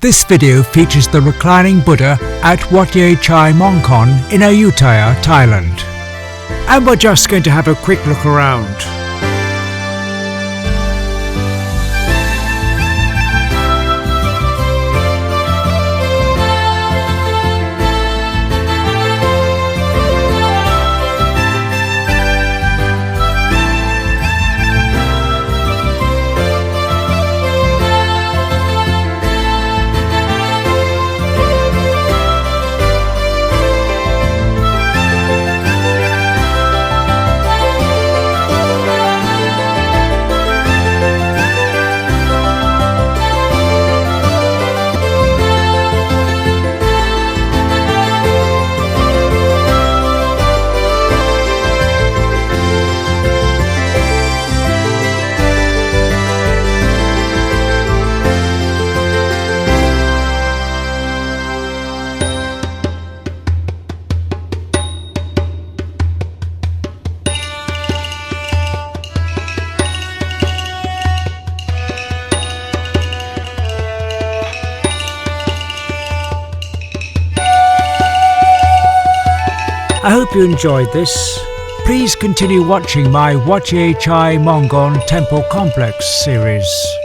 This video features the Reclining Buddha at Wat Yai Chai MongKhon in Ayutthaya, Thailand. And we're just going to have a quick look around. I hope you enjoyed this. Please continue watching my Wat Yai Chai MongKhon Temple Complex series.